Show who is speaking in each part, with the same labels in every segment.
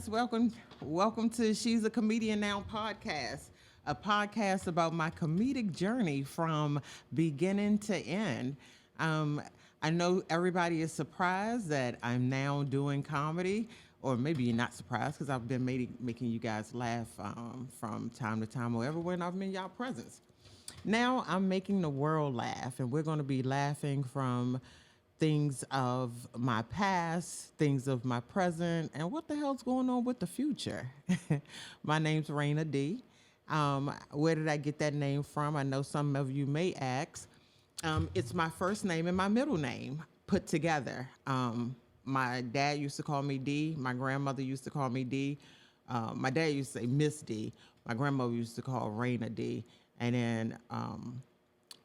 Speaker 1: Welcome to She's a Comedian Now podcast, a podcast about my comedic journey from beginning to end. Um, I know everybody is surprised that I'm now doing comedy, or maybe you're not surprised because I've been making you guys laugh from time to time or ever when I'm in y'all presence. Now I'm making the world laugh, and we're going to be laughing from things of my past, things of my present, and what the hell's going on with the future. My name's Rayna Dee. Where did I get that name from? I know some of you may ask. It's my first name and my middle name put together. My dad used to call me Dee. My grandmother used to call me Dee. My dad used to say Miss D. My grandmother used to call Rayna Dee. And then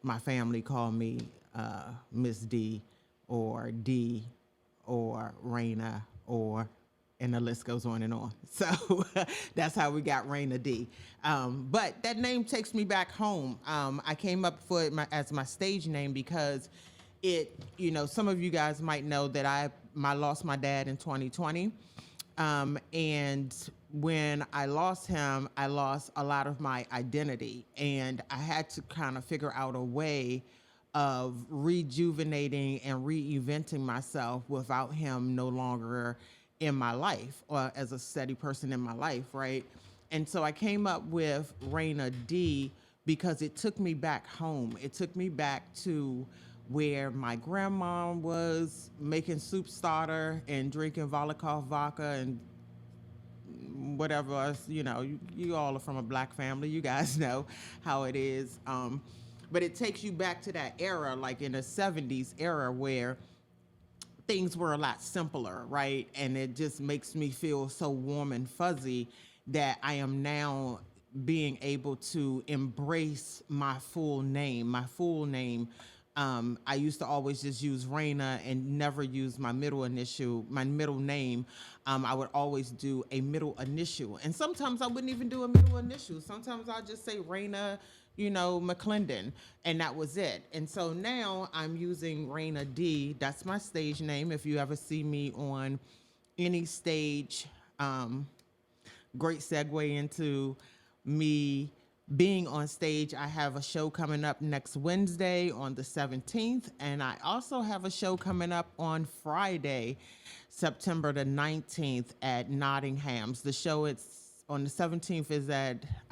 Speaker 1: my family called me Miss D or D or Rayna and the list goes on and on. So that's how we got Rayna Dee. But that name takes me back home. I came up for it as my stage name because some of you guys might know that I lost my dad in 2020. And when I lost him, I lost a lot of my identity, and I had to kind of figure out a way of rejuvenating and reinventing myself without him no longer in my life or as a steady person in my life, right? And so I came up with Rayna Dee because it took me back home. It took me back to where my grandma was making soup starter and drinking Volokov vodka and whatever else, you all are from a black family. You guys know how it is. But it takes you back to that era, like in the 70s era where things were a lot simpler, right? And it just makes me feel so warm and fuzzy that I am now being able to embrace my full name. I used to always just use Rayna and never use my middle name. I would always do a middle initial. And sometimes I wouldn't even do a middle initial. Sometimes I'll just say Rayna, McClendon, and that was it. And so now I'm using Rayna Dee. That's my stage name. If you ever see me on any stage, great segue into me being on stage. I have a show coming up next Wednesday on the 17th, and I also have a show coming up on Friday, September the 19th at Nottingham's. The show on the 17th is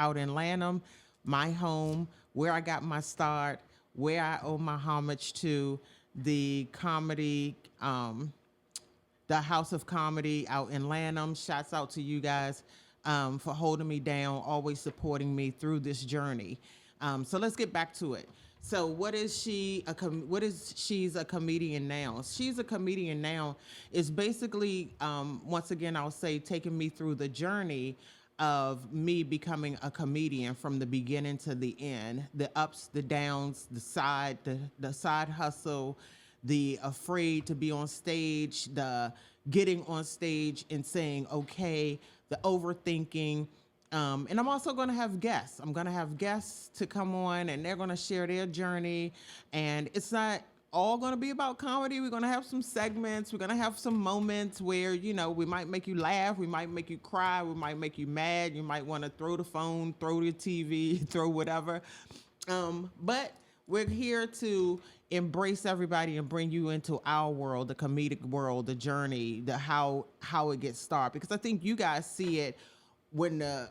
Speaker 1: out in Lanham, my home, where I got my start, where I owe my homage to the comedy, the House of Comedy out in Lanham. Shouts out to you guys for holding me down, always supporting me through this journey. So let's get back to it. So what is She's a Comedian Now? She's a Comedian Now is basically, once again, I'll say, taking me through the journey of me becoming a comedian from the beginning to the end, the ups, the downs, the side hustle, the afraid to be on stage, the getting on stage and saying, okay, the overthinking. And I'm also going to have guests. I'm going to have guests to come on, and they're going to share their journey. And it's not all going to be about comedy. We're going to have some segments. We're going to have some moments where, we might make you laugh. We might make you cry. We might make you mad. You might want to throw the phone, throw the TV, throw whatever. But we're here to embrace everybody and bring you into our world, the comedic world, the journey, the how it gets started. Because I think you guys see it when the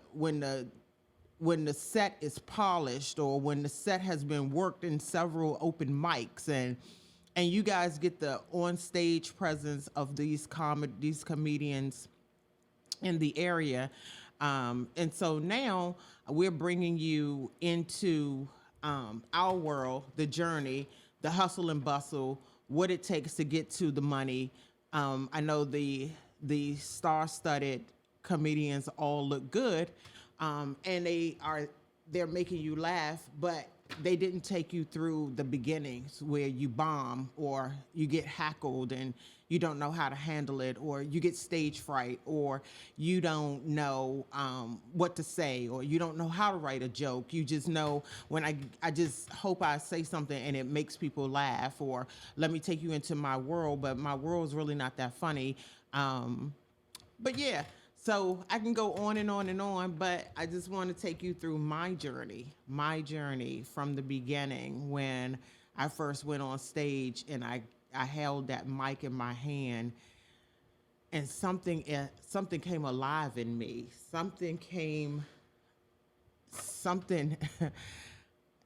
Speaker 1: set is polished, or when the set has been worked in several open mics, and you guys get the on-stage presence of these comedians in the area. And so now we're bringing you into our world, the journey, the hustle and bustle, what it takes to get to the money. I know the star-studded comedians all look good, and they're making you laugh, but they didn't take you through the beginnings where you bomb or you get hackled and you don't know how to handle it, or you get stage fright, or you don't know what to say, or you don't know how to write a joke. You just know when I just hope I say something and it makes people laugh, or let me take you into my world, but my world's really not that funny. But yeah, So I can go on and on and on, but I just want to take you through my journey from the beginning when I first went on stage and I held that mic in my hand and something came alive in me. Something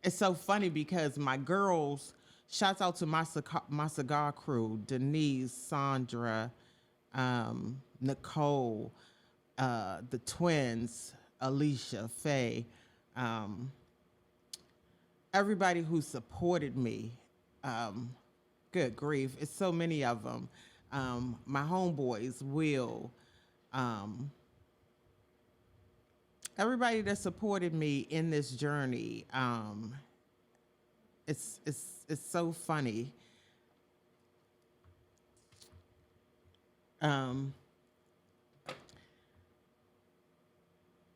Speaker 1: it's so funny because my girls, shouts out to my cigar crew, Denise, Sandra, Nicole, the twins, Alicia, Faye, um, everybody who supported me. Um, Good grief, it's so many of them. My homeboys, Will, um, everybody that supported me in this journey. It's so funny. Um,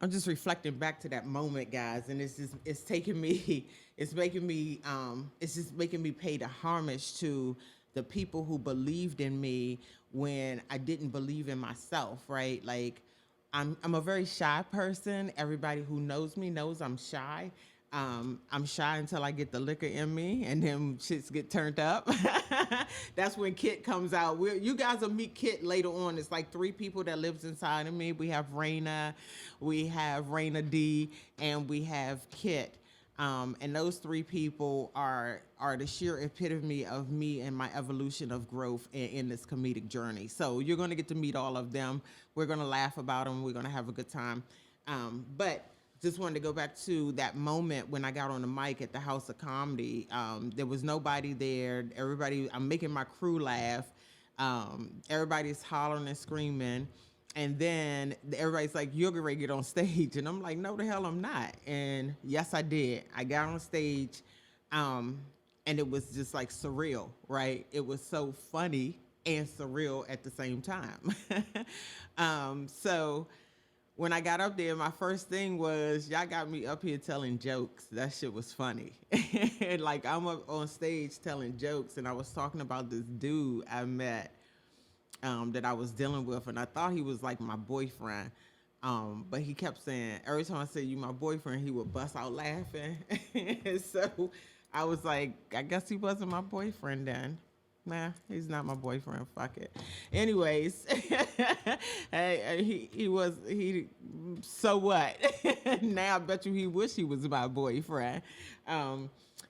Speaker 1: I'm just reflecting back to that moment, guys, and it's taking me, it's just making me pay the homage to the people who believed in me when I didn't believe in myself, right? Like, I'm a very shy person. Everybody who knows me knows I'm shy. I'm shy until I get the liquor in me, and then shits get turned up. That's when Kit comes out. You guys will meet Kit later on. It's like three people that lives inside of me. We have Rayna Dee, and we have Kit. And those three people are the sheer epitome of me and my evolution of growth in this comedic journey. So you're going to get to meet all of them. We're going to laugh about them. We're going to have a good time. But just wanted to go back to that moment when I got on the mic at the House of Comedy. There was nobody there. I'm making my crew laugh. Everybody's hollering and screaming. And then everybody's like, you're going to get on stage. And I'm like, no, the hell I'm not. And yes, I did. I got on stage. And it was just like surreal, right? It was so funny and surreal at the same time. So when I got up there, my first thing was, y'all got me up here telling jokes. That shit was funny. And like, I'm up on stage telling jokes, and I was talking about this dude I met that I was dealing with, and I thought he was like my boyfriend. But he kept saying, every time I said, you my boyfriend, he would bust out laughing. So I was like, I guess he wasn't my boyfriend then. Nah, he's not my boyfriend. Fuck it. Anyways, so what? Now I bet you he wish he was my boyfriend.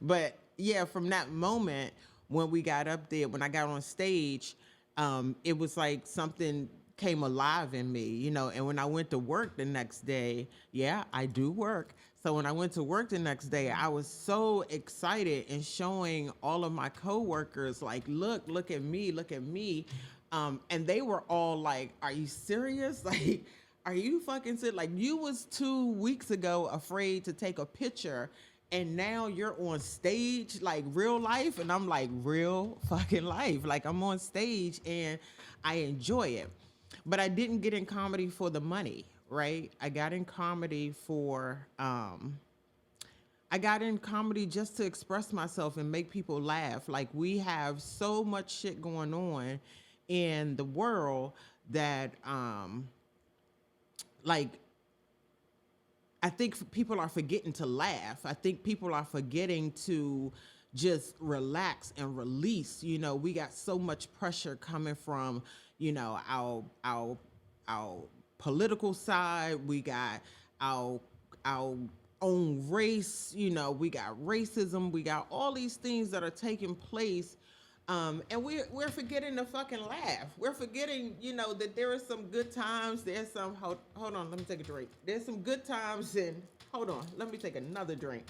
Speaker 1: But yeah, from that moment when we got up there, when I got on stage, it was like something came alive in me, you know. And when I went to work the next day, yeah, I do work. So when I went to work the next day, I was so excited and showing all of my coworkers, like, look at me, look at me. And they were all like, are you serious? Like, are you fucking serious? Like, you was 2 weeks ago afraid to take a picture, and now you're on stage, like real life. And I'm like, real fucking life. Like, I'm on stage and I enjoy it. But I didn't get in comedy for the money, right? I got in comedy just to express myself and make people laugh. Like, we have so much shit going on in the world that, like, I think people are forgetting to laugh. I think people are forgetting to just relax and release. You know, we got so much pressure coming from, you know, our political side. We got our own race. You know, we got racism. We got all these things that are taking place. And we're forgetting to fucking laugh. We're forgetting, you know, that there are some good times. There's some, hold on, let me take a drink. There's some good times, and hold on, let me take another drink.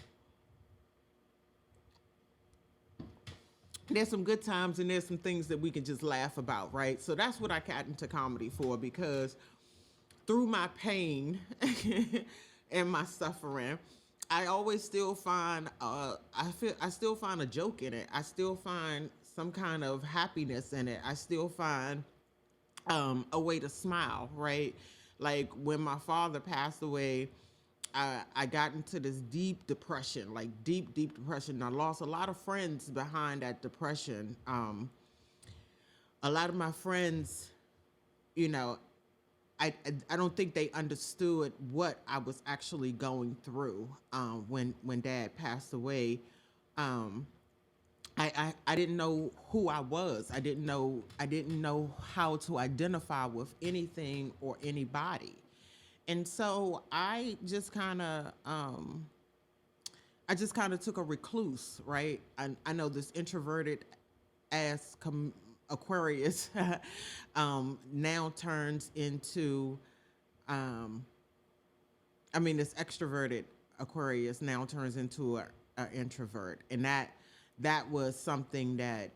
Speaker 1: There's some good times, and there's some things that we can just laugh about, right? So that's what I got into comedy for, because through my pain and my suffering, I always still find, I still find a joke in it. I still find some kind of happiness in it. I still find a way to smile, right? Like, when my father passed away, I got into this deep depression, like deep depression. I lost a lot of friends behind that depression. A lot of my friends, you know, I don't think they understood what I was actually going through when Dad passed away. Um, I didn't know who I was. I didn't know how to identify with anything or anybody, and so I just kind of took a recluse, right? I know this introverted ass Aquarius now turns into, um, I mean, this extroverted Aquarius now turns into a introvert, and that was something that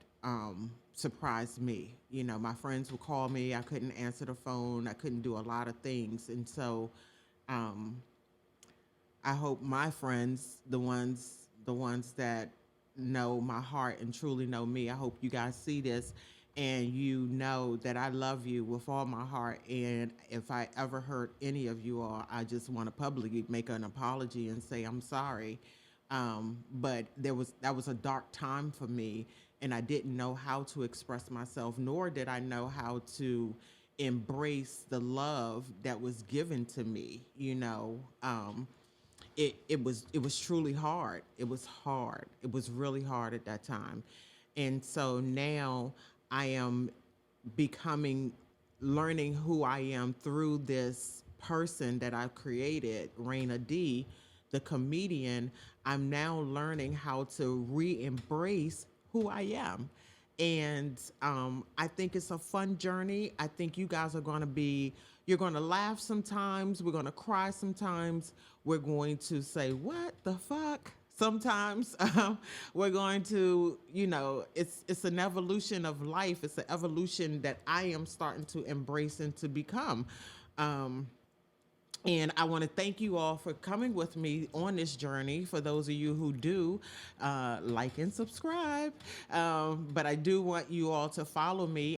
Speaker 1: surprised me. You know, my friends would call me, I couldn't answer the phone, I couldn't do a lot of things, and so um, I hope my friends, the ones that know my heart and truly know me, I hope you guys see this and you know that I love you with all my heart. And if I ever hurt any of you all, I just want to publicly make an apology and say I'm sorry. But that was a dark time for me, and I didn't know how to express myself, nor did I know how to embrace the love that was given to me. It was truly hard. It was hard. It was really hard at that time. And so now I am becoming learning who I am through this person that I've created, Rayna Dee, the comedian. I'm now learning how to re-embrace who I am. And I think it's a fun journey. I think you guys are going to you're going to laugh sometimes. We're going to cry sometimes. We're going to say, what the fuck? Sometimes we're going to, it's an evolution of life. It's an evolution that I am starting to embrace and to become. And I want to thank you all for coming with me on this journey. For those of you who do, like and subscribe. But I do want you all to follow me